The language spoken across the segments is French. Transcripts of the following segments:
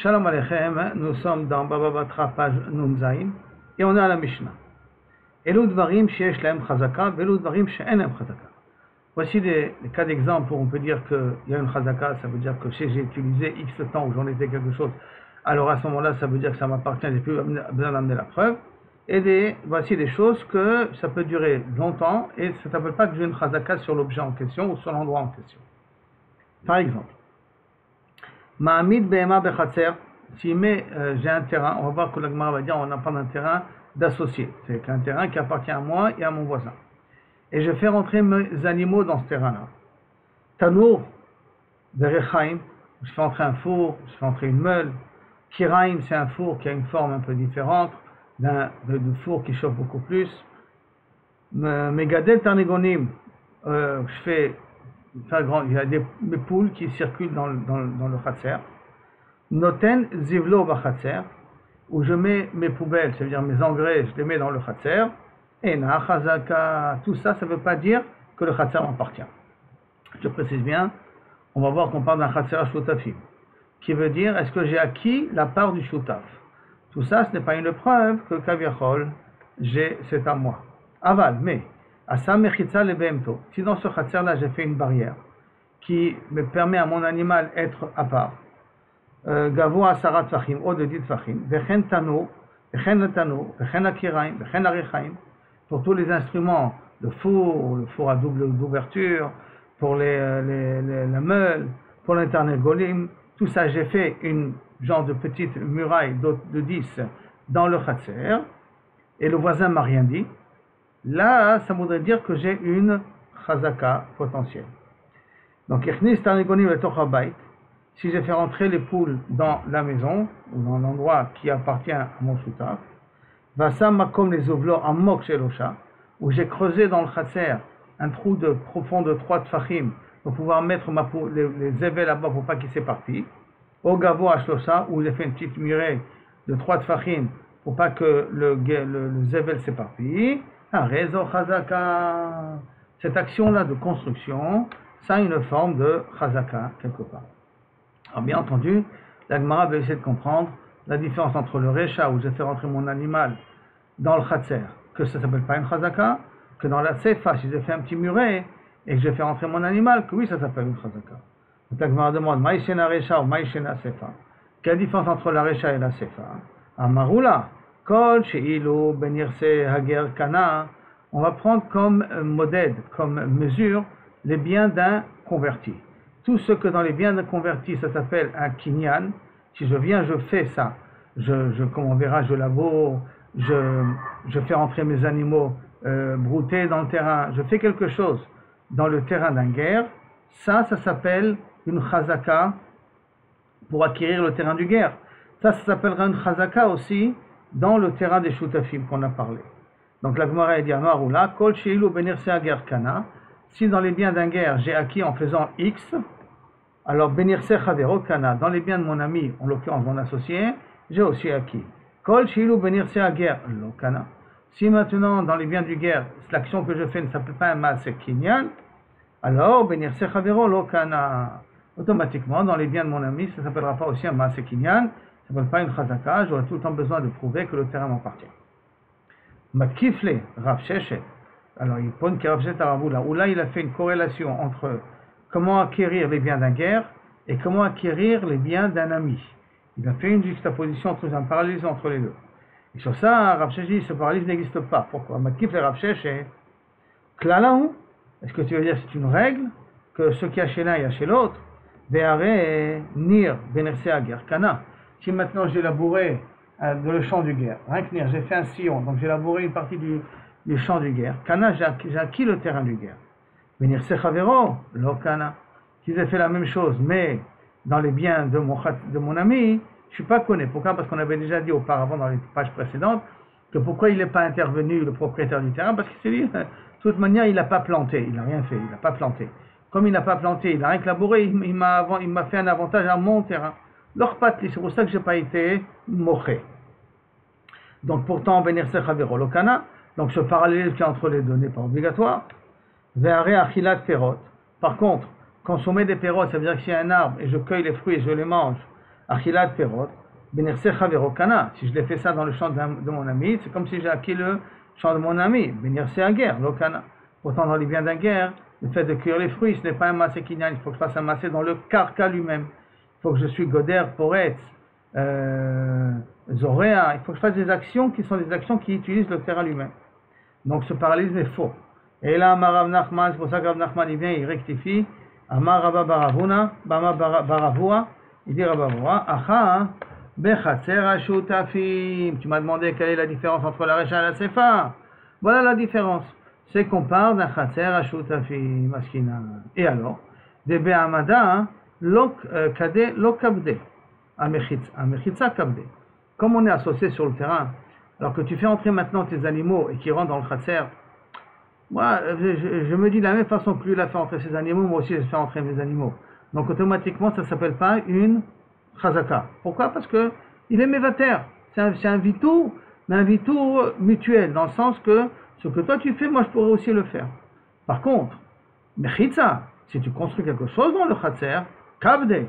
Shalom Aleichem, nous sommes dans Baba Batra, page Nun Zayin, et on est à la Mishnah. Elu dvarim sheyesh lahem chazaka, velu dvarim she'en lahem chazaka. Voici des cas d'exemple où on peut dire qu'il y a une chazaka, ça veut dire que si j'ai utilisé X temps où j'en ai fait quelque chose, alors à ce moment-là, ça veut dire que ça m'appartient, j'ai plus besoin d'amener la preuve. Et voici des choses que ça peut durer longtemps et ça ne s'appelle pas que j'ai une chazaka sur l'objet en question ou sur l'endroit en question. Par exemple, Ma'amid Behema Bechatser, si j'ai un terrain, on va voir que la Gemara va dire on n'a pas d'un terrain d'associé, c'est un terrain qui appartient à moi et à mon voisin. Et je fais rentrer mes animaux dans ce terrain-là. Tanour, Berechaim, je fais entrer un four, je fais entrer une meule. Kiraim, c'est un four qui a une forme un peu différente du four qui chauffe beaucoup plus. Megadel Tarnegonim, je fais il y a mes poules qui circulent dans le Khatser. Noten Zivlo Bachatser, où je mets mes poubelles, c'est-à-dire mes engrais, je les mets dans le Khatser. Et Na Chazaka, tout ça, ça ne veut pas dire que le Khatser m'appartient. Je précise bien, on va voir qu'on parle d'un Khatser Shutafim, qui veut dire est-ce que j'ai acquis la part du Shutaf. Tout ça, ce n'est pas une preuve que Kaviachol, c'est à moi. Aval, mais Asam Mechitza le Behemto, si dans ce Khatser-là, j'ai fait une barrière qui me permet à mon animal d'être à part, Gavo Asarat Fachim, au de 10 Fachim, Vechen Tano, Vechen Latano, Vechen Akiraim, Vechen Arechaim, pour tous les instruments, le four à double ouverture, pour la meule, pour l'internet golim, tout ça, j'ai fait une genre de petite muraille de 10 dans le Khatser, et le voisin m'a rien dit. Là, ça voudrait dire que j'ai une chazaka potentielle. Donc, si j'ai fait rentrer les poules dans la maison, ou dans l'endroit qui appartient à mon soutaf, comme les ovlos en mok shelosha, où j'ai creusé dans le khatser un trou profond de 3 tfachim pour pouvoir mettre les évels là-bas pour pas qu'ils s'éparpillent. Au gavo à shlosha, où j'ai fait une petite muraille de 3 tfachim pour pas que le zével s'éparpille. Un réseau chazaka. Cette action-là de construction, ça a une forme de chazaka quelque part. Alors bien entendu, la Gemara va essayer de comprendre la différence entre le recha où j'ai fait rentrer mon animal dans le khatser, que ça ne s'appelle pas une chazaka, que dans la sefa, si j'ai fait un petit muret et que j'ai fait rentrer mon animal, que oui, ça s'appelle une chazaka. Donc la Gemara demande, maïshena recha ou maïshena sefa. Quelle différence entre la recha et la sefa? Amaroula. Kol she'ilu benirse hager kana, on va prendre comme modèle, comme mesure, les biens d'un converti. Tout ce que dans les biens d'un converti, ça s'appelle un kinyan. Si je viens, je fais ça. Comme on verra, je laboure, je fais entrer mes animaux broutés dans le terrain. Je fais quelque chose dans le terrain d'un guerre. Ça s'appelle une chazaka pour acquérir le terrain du guerre. Ça s'appellera une chazaka aussi dans le terrain des shutafim qu'on a parlé. Donc la Gemara dit Amaroula, Kol Sheilu Benirse Hager Kana, si dans les biens d'un guerre j'ai acquis en faisant X, alors Benirse Chavero Kana, dans les biens de mon ami, en l'occurrence mon associé, j'ai aussi acquis. Kol Sheilu Benirse Hager Lo Kana. Si maintenant dans les biens du guerre, l'action que je fais ne s'appelle pas un Maase Kinyan, alors Benirse Chavero Lo Kana. Automatiquement, dans les biens de mon ami, ça ne s'appellera pas aussi un Maase Kinyan. Ça ne s'appelle pas une chazaka, j'aurais tout le temps besoin de prouver que le terrain m'appartient. Makifle, Rav Sheshet. Alors il pose que Rav Sheshet à Ravula, où là il a fait une corrélation entre comment acquérir les biens d'un guerre et comment acquérir les biens d'un ami. Il a fait une juxtaposition, un parallélisme entre les deux. Et sur ça, Rav Sheshet dit ce parallélisme n'existe pas. Pourquoi? Makifle, Rav Sheshet. Klalaou, est-ce que tu veux dire que c'est une règle que ce qui a chez l'un, il y a chez l'autre? Ve'are nir benerse ager kana. Si maintenant j'ai labouré le champ du guerre, j'ai fait un sillon, donc j'ai labouré une partie du champ du guerre, Kana, j'ai acquis le terrain du guerre. Venir Sechavero, lo Kana. Si j'ai fait la même chose, mais dans les biens de mon ami, je ne suis pas connu. Pourquoi? Parce qu'on avait déjà dit auparavant dans les pages précédentes que pourquoi il n'est pas intervenu le propriétaire du terrain, parce qu'il s'est dit, de toute manière, il n'a pas planté, il n'a rien fait, il n'a pas planté. Comme il n'a pas planté, il n'a rien que labouré, il m'a fait un avantage à mon terrain. C'est pour ça que je n'ai pas été moché. Donc pourtant, venir se chavero lokana, donc ce parallèle qui est entre les deux n'est pas obligatoire. Ve'are achilat perot. Par contre, consommer des perot, ça veut dire que s'il y a un arbre et je cueille les fruits et je les mange, Achilat perot, benirse chavero kana. Si je l'ai fait ça dans le champ de mon ami, c'est comme si j'ai acquis le champ de mon ami. Benirse aguerre, lo kana. Pourtant, dans les biens d'un guerre, le fait de cueillir les fruits, ce n'est pas un massé kinyan. Il faut que je fasse un massé dans le karka lui-même. Il faut que je suis goder, poretz, zoréa. Il faut que je fasse des actions qui sont des actions qui utilisent le terrain lui-même. Donc ce parallélisme est faux. Et là, Amar Rav Nachman, c'est pour ça que Rav Nachman il vient, il rectifie. Amar Rabba Baravuna, Bama Baravua, il dit Rabba Baravua, Acha, Bechatzer Ashutafim. Tu m'as demandé quelle est la différence entre la Recha et la Sefa. Voilà la différence. C'est qu'on parle d'un Chatzer Ashutafim, Maskina. Et alors, de Be'amada, Kade, Lokabde, Amechitza Kabde. Comme on est associé sur le terrain, alors que tu fais entrer maintenant tes animaux et qu'ils rentrent dans le Khatser, moi, je me dis de la même façon que lui, il a fait entrer ses animaux, moi aussi, je fais entrer mes animaux. Donc, automatiquement, ça ne s'appelle pas une Chazaka. Pourquoi? Parce que il est mévater. C'est un vitour, mais un vitour mutuel, dans le sens que ce que toi tu fais, moi, je pourrais aussi le faire. Par contre, Mechitza, si tu construis quelque chose dans le Khatser, Kabde,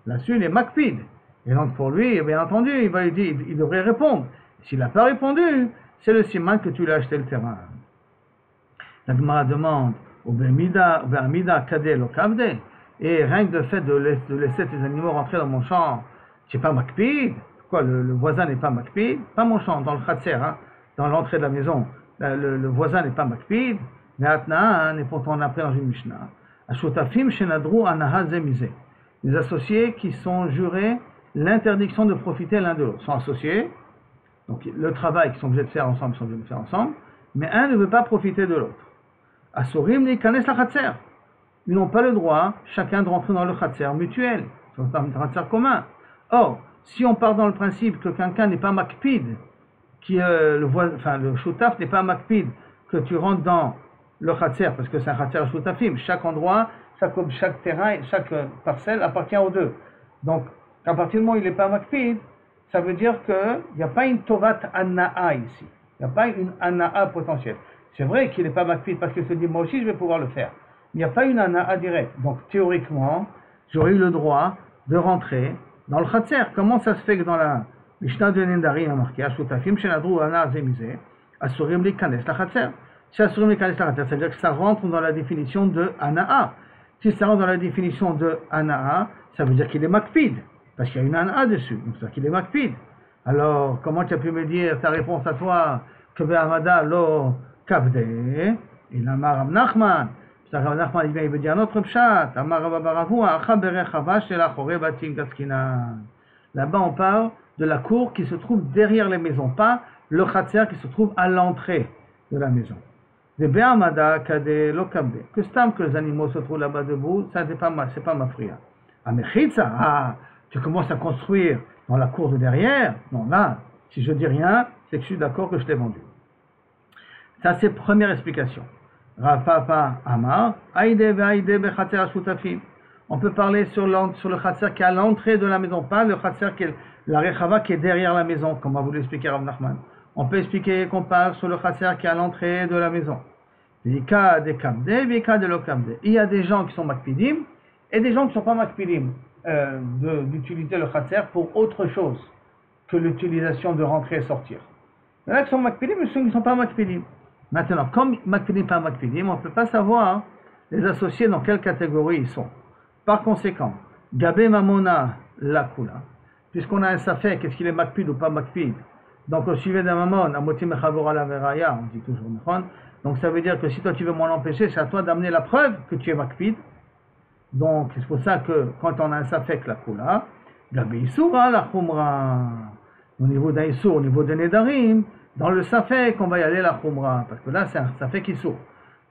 là-dessus, il est Makpid. Et donc, pour lui, bien entendu, il devrait répondre. S'il n'a pas répondu, c'est le siman que tu lui as acheté le terrain. La Gemara demande au Be'amida Kadeh lo Kabde, et rien que le fait de laisser tes animaux rentrer dans mon champ, c'est pas Makpid. Quoi, le voisin n'est pas Makpid? Pas mon champ, dans le Khatser, hein, dans l'entrée de la maison. Le voisin n'est pas Makpid, mais Atna, et pourtant on a appris dans une Mishnah. Ashotafim Shenadru Anaha Zemize. Les associés qui sont jurés l'interdiction de profiter l'un de l'autre. Sont associés. Donc le travail qu'ils sont obligés de faire ensemble, ils sont obligés de le faire ensemble, mais un ne veut pas profiter de l'autre. Asurim li kanes la khatser. Ils n'ont pas le droit, chacun de rentrer dans le khatser mutuel, dans le khatser commun. Or, si on part dans le principe que quelqu'un n'est pas makpid, le shutaf n'est pas makpid, que tu rentres dans le khatser, parce que c'est un khatser shutafim, chaque endroit, chaque terrain, chaque parcelle appartient aux deux. Donc, à partir du moment où il n'est pas makpid, ça veut dire qu'il n'y a pas une tovat anna'a ici. Il n'y a pas une anna'a potentielle. C'est vrai qu'il n'est pas makpid parce qu'il se dit, moi aussi je vais pouvoir le faire. Il n'y a pas une anna'a directe. Donc théoriquement, j'aurais eu le droit de rentrer dans le khatser. Comment ça se fait que dans la Mishnah de Nendari, il y a marqué, Ashutafim shenadru anna'a zemize, asurim li kanes la khatser. Si asurim li kanes la khatser, ça veut dire que ça rentre dans la définition de anna'a. Si ça rentre dans la définition de anna'a, ça veut dire qu'il est makpid. Parce qu'il y a une anna dessus, donc c'est qu'il est makpid. Alors, comment tu as pu me dire ta réponse à toi que Be'amada lo kabde? Il a Rav Nachman. Rav Nachman il veut dire notre pshat. Amar Rabba Baravua acha berechava shel achorei batim gaskinan. Là-bas, on parle de la cour qui se trouve derrière les maisons, pas le khatser qui se trouve à l'entrée de la maison. De Be'amada kade lo kabde. Que stam que les animaux se trouvent là-bas debout, ça c'est pas ma fria. Amechitza, tu commences à construire dans la cour de derrière, non là, si je dis rien, c'est que je suis d'accord que je t'ai vendu. Ça c'est première explication. Rav Papa Amar, Aïde ve'aïde bechatser ashutafim. On peut parler sur le khatser qui est à l'entrée de la maison, pas le khatser qui est la rechava qui est derrière la maison, comme a voulu expliquer Rav Nachman. On peut expliquer qu'on parle sur le khatser qui est à l'entrée de la maison. Vika de kabde, vika de lo kabde. Il y a des gens qui sont makpidim et des gens qui ne sont pas makpidim. D'utiliser le khatser pour autre chose que l'utilisation de rentrer et sortir. Il y en a qui sont makpidim, mais ceux qui ne sont pas makpidim. Maintenant, comme makpidim pas makpidim, on ne peut pas savoir les associés dans quelle catégorie ils sont. Par conséquent, Gabé Mamona Lakula, puisqu'on a un safek, est-ce qu'il est makpid ou pas makpid? Donc au sujet d'un mamon, Amotim Chavora la Veraya, on dit toujours Mechon. Donc ça veut dire que si toi tu veux m'en empêcher, c'est à toi d'amener la preuve que tu es makpid. Donc, c'est pour ça que quand on a un safek la kula, Gabi Issoura la khumra. Au niveau d'un Issour, au niveau de Nedarim, dans le safek, on va y aller la khumra. Parce que là, c'est un safek Issour.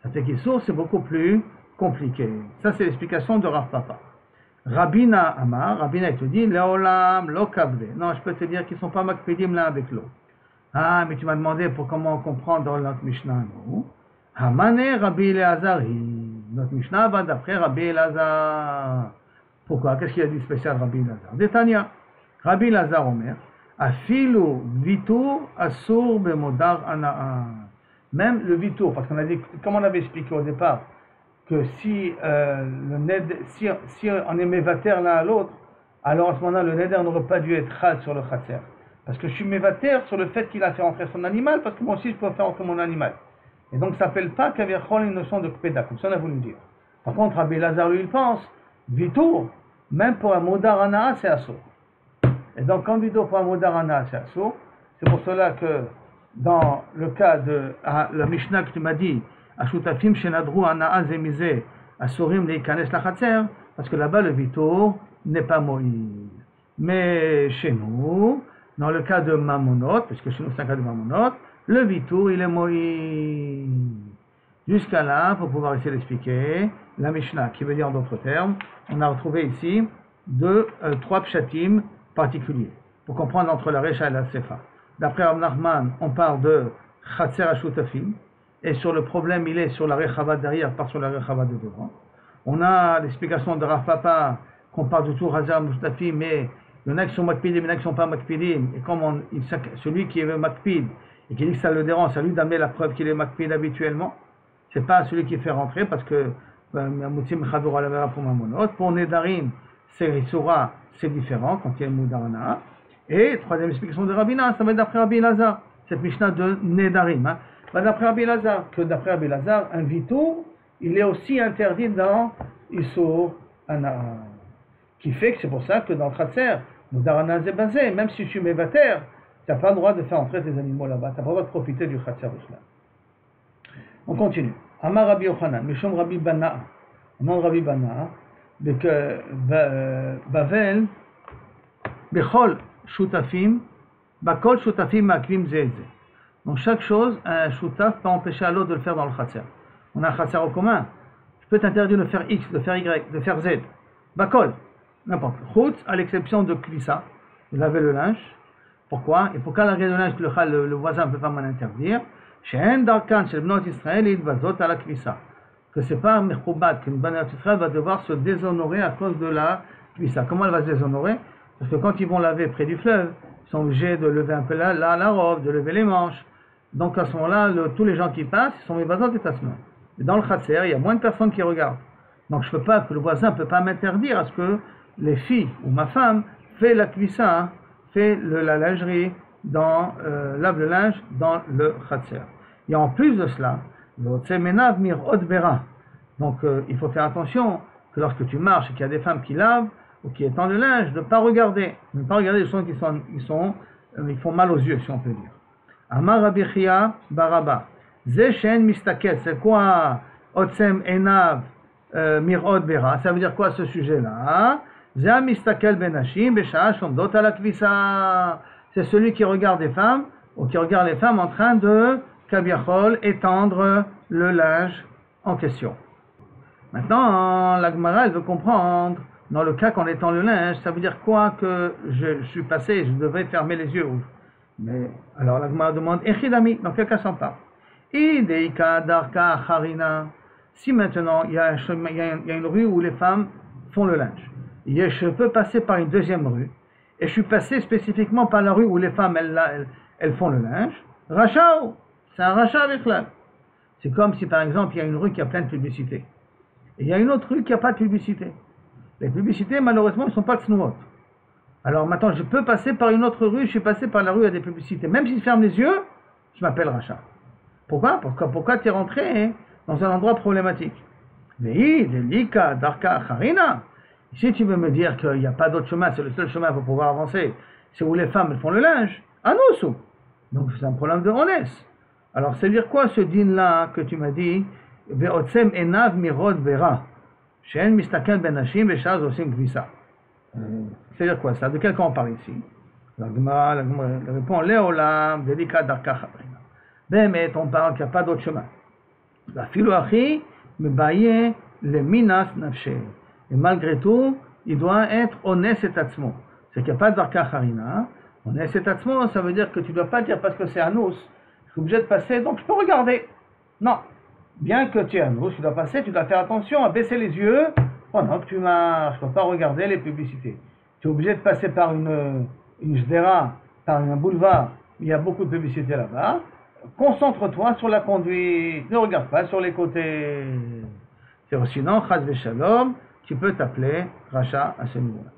Safek Issour, c'est beaucoup plus compliqué. Ça, c'est l'explication de Rav Papa. Rabina Amar, Rabina, il te dit, Leolam, lo kabde. Non, je peux te dire qu'ils ne sont pas makpedim l'un avec l'autre. Ah, mais tu m'as demandé pour comment comprendre dans notre Mishnah. Non. Hamane Rabbi Eleazari. Notre Mishnah va d'après Rabbi Elazar. Pourquoi? Qu'est-ce qu'il a dit spécial Rabbi Elazar? Détania. Rabbi Elazar Omer. Afilu vitur asur bemodar ana'a. Même le vitour, parce qu'on a dit, comme on avait expliqué au départ, que si on est mévater l'un à l'autre, alors à ce moment-là, le neder n'aurait pas dû être chal sur le khatser. Parce que je suis mévater sur le fait qu'il a fait entrer son animal, parce que moi aussi je peux faire entrer mon animal. Et donc ça s'appelle pas kavirchol une notion de kpeda, comme ça on a voulu dire. Par contre, Rabbi Lazar lui il pense, vitour, même pour un modar anaa, c'est assourd. Et donc quand vitour pour un modar anaa, c'est assourd, c'est pour cela que dans le cas de la Mishnah que tu m'as dit, Ashutafim shenadru anaa zemizeh, assurim leikanes la khatser, parce que là-bas le vitour n'est pas moïl. Mais chez nous, dans le cas de Mamonot, parce que chez nous c'est un cas de Mamonot, le vitour il est moïl. Jusqu'à là, pour pouvoir essayer d'expliquer, la Mishnah, qui veut dire en d'autres termes, on a retrouvé ici trois pshatim particuliers, pour comprendre entre la Recha et la Sefa. D'après Rav Nachman, on parle de Chatser Ashutafim, et sur le problème, il est sur la Rechava derrière, pas sur la Rechava de devant. On a l'explication de Rav Papa, qu'on parle de tout Chatser Ashutafim, mais il y en a qui sont makpidim, il y en a qui ne sont pas makpidim, et comme celui qui est makpid, et qui dit que ça le dérange, c'est à lui d'amener la preuve qu'il est makpid habituellement. C'est pas celui qui fait rentrer, parce que pour Nedarim, c'est Surah, c'est différent quand il y a Moudarana. Et troisième explication de Rabina, ça va être d'après Rabbi Lazar, cette Mishnah de Nedarim. D'après Rabbi Lazar, un vitour, il est aussi interdit dans Issur Ana. Qui fait que c'est pour ça que dans le Khatser, Moudarana c'est basé, même si je suis mévater, tu n'as pas le droit de faire entrer tes animaux là-bas, tu n'as pas le droit de profiter du Khatser d'Islam. On continue. Amar Rabbi Yochanan, Mishom Rabbi Bana, nom de Rabbi Bana, Bavel, Bechol Shutafim, Bakol Shutafim Makvim Zeze. Donc chaque chose, un Shutaf peut empêcher à l'autre de le faire dans le Khatser. On a un Khatser au commun. Je peux t'interdire de faire X, de faire Y, de faire Z. Bakol, n'importe. Chutz, à l'exception de Kvissa, de laver le linge. Pourquoi? Et pourquoi laver le linge, le voisin ne peut pas m'en interdire? She'en darkan shel bnot Israël idvazot ala kvissa, que c'est pas mechoubat qu'une bnot Israël va devoir se déshonorer à cause de la kvissa. Comment elle va se déshonorer? Parce que quand ils vont laver près du fleuve, ils sont obligés de lever un peu la robe, de lever les manches. Donc à ce moment-là, tous les gens qui passent, ils sont mes vazot et tasma. Et dans le khatser, il y a moins de personnes qui regardent. Donc je peux pas, que le voisin ne peut pas m'interdire à ce que les filles ou ma femme fait la kvissa, fait la lingerie, lave le linge dans le khatser. Et en plus de cela, donc il faut faire attention que lorsque tu marches et qu'il y a des femmes qui lavent ou qui étendent le linge, de ne pas regarder les choses qui ils font mal aux yeux, si on peut dire. Amar Rabbi Chia Baraba, Zeshen Mistaket, c'est quoi Otsem Enav Mirod Bera? Ça veut dire quoi ce sujet-là? Zeh Mistakel Benashim Besha'a Shomdot ala Kvissa. C'est celui qui regarde les femmes, ou qui regarde les femmes en train de, kabiachol, étendre le linge en question. Maintenant, la Gemara, elle veut comprendre, dans le cas qu'on étend le linge, ça veut dire quoi que je suis passé, je devais fermer les yeux. Mais, alors la Gemara demande, Echidami, dans quel cas s'en parle? Ideika darka harina. Si maintenant, il y a une rue où les femmes font le linge, et je peux passer par une deuxième rue, et je suis passé spécifiquement par la rue où les femmes, elles font le linge. Rachao, c'est un rachat avec là. C'est comme si par exemple, il y a une rue qui a plein de publicités. Et il y a une autre rue qui n'a pas de publicité. Les publicités, malheureusement, ne sont pas tsnouot. Alors maintenant, je peux passer par une autre rue, je suis passé par la rue à des publicités. Même si je ferme les yeux, je m'appelle rachat. Pourquoi? Pourquoi tu es rentré dans un endroit problématique? Mais delika, darka, harina. Si tu veux me dire qu'il n'y a pas d'autre chemin, c'est le seul chemin pour pouvoir avancer, c'est où les femmes font le linge, anoussou. Donc c'est un problème de honnête. Alors c'est dire quoi ce din-là que tu m'as dit, ve'otsem enav mirod vera, she'en mistakel benashim ve'shaz osim kvissa. C'est dire quoi ça? De quel cas on parle ici? La Gemara répond, Léolam, délicat darka chabrina. Bémet, on parle qu'il n'y a pas d'autre chemin. La filoachi, mebaye, le minas nafshe. Et malgré tout, il doit être honnête et atzmo. C'est qu'il n'y a pas de darka harina. Honnête et atzmo, ça veut dire que tu ne dois pas dire parce que c'est anous, je suis obligé de passer, donc je peux regarder. Non. Bien que tu es anous, tu dois passer, tu dois faire attention à baisser les yeux pendant que tu marches. Tu ne dois pas regarder les publicités. Tu es obligé de passer par une jdera, par un boulevard, il y a beaucoup de publicités là-bas. Concentre-toi sur la conduite, ne regarde pas sur les côtés. Sinon, chas v'shalom, tu peux t'appeler rachat à ce niveau-là.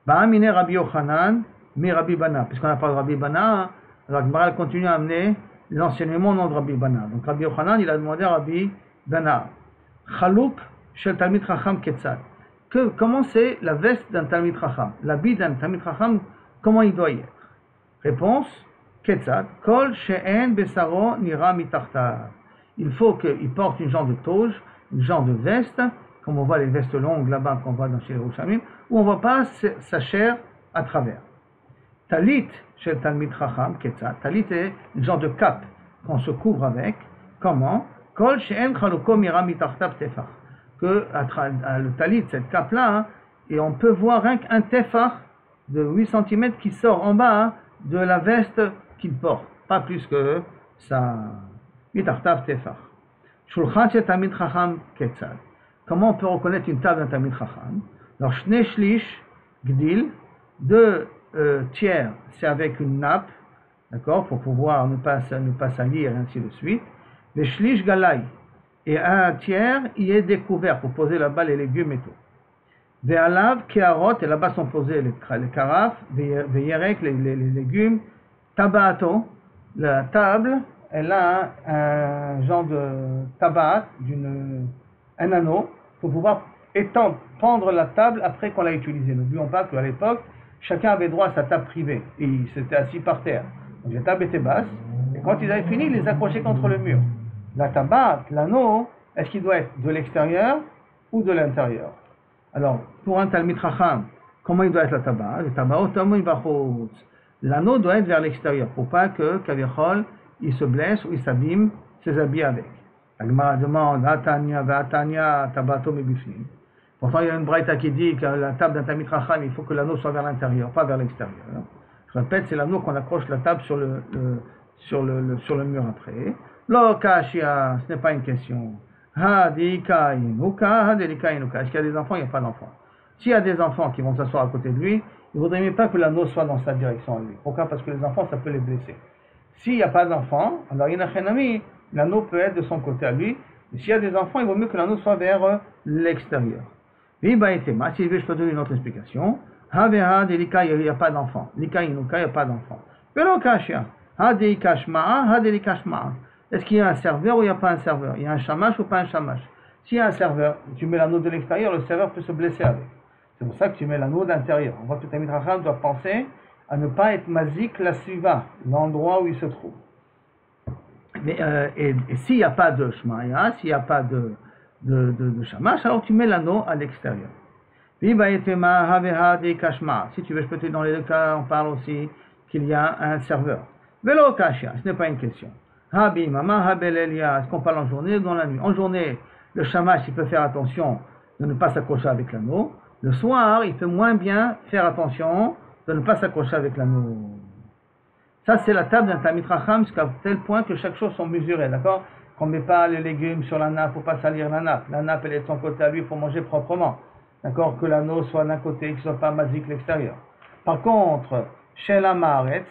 Ba'amine Rabbi Yochanan, mi Rabbi Bana. Puisqu'on a parlé de Rabbi Bana, alors Gemara continue à amener l'enseignement au nom de Rabbi Bana. Donc Rabbi Yochanan, il a demandé à Rabbi Bana, Chalouk shel Talmid Chacham Ketzad. Comment c'est la veste d'un Talmid Chacham? L'habit d'un Talmid Chacham, comment il doit y être? Réponse, Ketzad, Kol she'en besaro nira mitarta. Il faut qu'il porte une genre de toge, une genre de veste, comme on voit les vestes longues là-bas qu'on voit dans chez les Rouchamim, où on ne voit pas sa chair à travers. Talit chez le Talmid Chacham, Ketzad. Talit est une genre de cape qu'on se couvre avec. Comment? Kol she'en chaluko mira mitarta tefach. Que le talit, cette cape-là, hein, et on peut voir un tefach de 8 cm qui sort en bas hein, de la veste qu'il porte. Pas plus que ça. Mitartav tefach. Shulchan chez Talmid Chacham Ketzad. Comment on peut reconnaître une table d'un Talmid Chacham? Alors, Shnei Shlish Gdil, 2 tiers, c'est avec une nappe, d'accord, pour pouvoir ne pas salir, et ainsi de suite. Le Shlish Galai, et 1 tiers, il est découvert pour poser là-bas les légumes et tout. Ve'alav Keharot, et là-bas sont posés les carafes, Ve'yerek, les légumes. Tabato, la table, elle a un genre de tabac, un anneau, pour pouvoir prendre la table après qu'on l'a utilisée. N'oublions pas qu'à l'époque, chacun avait droit à sa table privée, et il s'était assis par terre. Donc la table était basse, et quand ils avaient fini, ils les accrochaient contre le mur. La tabac, l'anneau, est-ce qu'il doit être de l'extérieur ou de l'intérieur? Alors, pour un Talmid Chacham, comment il doit être la tabac? Le tabac, l'anneau doit être vers l'extérieur, pour pas que Kavichol, il se blesse ou il s'abîme ses habits avec. La Gemara demande, Atanya, tabato mebifnim. Pourtant, il y a une braïta qui dit que la table d'un Talmid Chacham, il faut que l'anneau soit vers l'intérieur, pas vers l'extérieur. Je répète, c'est l'anneau qu'on accroche la table sur le mur après. Lo kashia, ce n'est pas une question. Hadika inuka, hadelika inuka. Est-ce qu'il y a des enfants? Il n'y a pas d'enfants. S'il y a des enfants qui vont s'asseoir à côté de lui, il ne vaudrait mieux pas que l'anneau soit dans sa direction à lui. Pourquoi? Parce que les enfants, ça peut les blesser. S'il n'y a pas d'enfants, alors l'anneau peut être de son côté à lui. Mais s'il y a des enfants, il vaut mieux que l'anneau soit vers l'extérieur. Si je peux donner une autre explication. Il n'y a pas d'enfant. Lika inuka, il n'y a pas d'enfant. Velo kashia. Hadeika shma'a, hadelika shma'a. Est-ce qu'il y a un serveur ou il n'y a pas un serveur? Il y a un shamash ou pas un shamash? S'il y a un serveur, tu mets l'anneau de l'extérieur, le serveur peut se blesser avec. C'est pour ça que tu mets l'anneau d'intérieur. On voit que Talmid Chacham doit penser à ne pas être mazik la suiva, l'endroit où il se trouve. Mais, et s'il n'y a pas de shmaya, s'il n'y a pas de shamash, alors tu mets l'anneau à l'extérieur. Si tu veux, je peux te dire dans les deux cas, on parle aussi qu'il y a un serveur. Velo kashia, ce n'est pas une question. Habi mama habelelia, est-ce qu'on parle en journée ou dans la nuit? En journée, le shamash, il peut faire attention de ne pas s'accrocher avec l'anneau. Le soir, il peut moins bien faire attention de ne pas s'accrocher avec l'anneau. Ça, c'est la table d'un Talmid Chacham, jusqu'à tel point que chaque chose sont mesurées, d'accord? Qu'on ne met pas les légumes sur la nappe, il ne faut pas salir la nappe. La nappe, elle est de son côté à lui, il faut manger proprement. D'accord? Que l'anneau soit d'un côté, qu'il ne soit pas mazik l'extérieur. Par contre, chez l'Amaretz,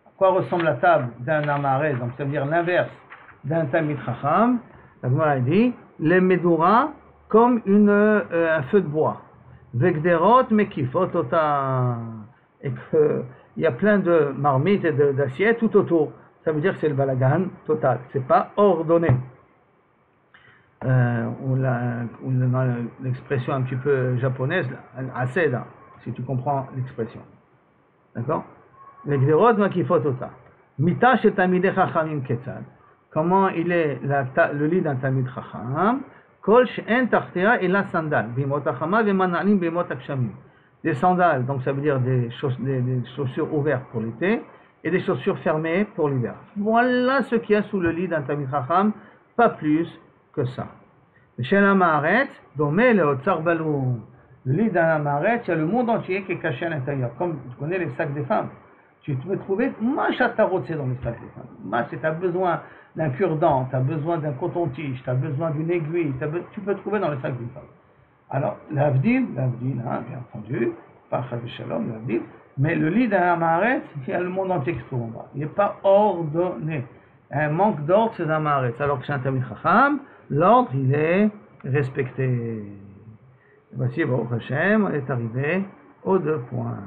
à quoi ressemble la table d'un Amaretz? Donc, ça veut dire l'inverse d'un Talmid Chacham. La Gemara dit, les Medura comme un feu de bois. Vegderot mekifot ota. Et qu'il y a plein de marmites et d'assiettes tout autour. Ça veut dire que c'est le balagan total. C'est pas ordonné. Ou l'expression un petit peu japonaise, aseda, si tu comprends l'expression. D'accord? Vegderot mekifot ota. Mita chez Talmidei Chachamim ketzad. Comment il est le lit d'un Talmid Chacham? Kol she'en tachtea et la sandale. Bimot achama ve'manalim bimot akshamim. Des sandales, donc ça veut dire des chaussures ouvertes pour l'été et des chaussures fermées pour l'hiver. Voilà ce qu'il y a sous le lit d'un Talmid Chacham, pas plus que ça. Chez l'Amaret, domé le otsar balou. Le lit d'un Amaret, il y a le monde entier qui est caché à l'intérieur. Comme tu connais les sacs des femmes. Tu peux trouver machatarot, c'est dans les sacs des femmes. Tu as besoin d'un cure-dent, tu as besoin d'un coton-tige, tu as besoin d'une aiguille, tu peux trouver dans les sacs des femmes. Alors, l'avdil, hein, bien entendu, pas Chav Shalom, l'avdil, mais le lit d'un Amaret, il y a le monde entier qui se trouve en bas. Il n'est pas ordonné. Un manque d'ordre, c'est un Amaret. Alors que chez un Talmid Chacham, l'ordre, il est respecté. Voici, Baruch Hashem, on est arrivé aux deux points.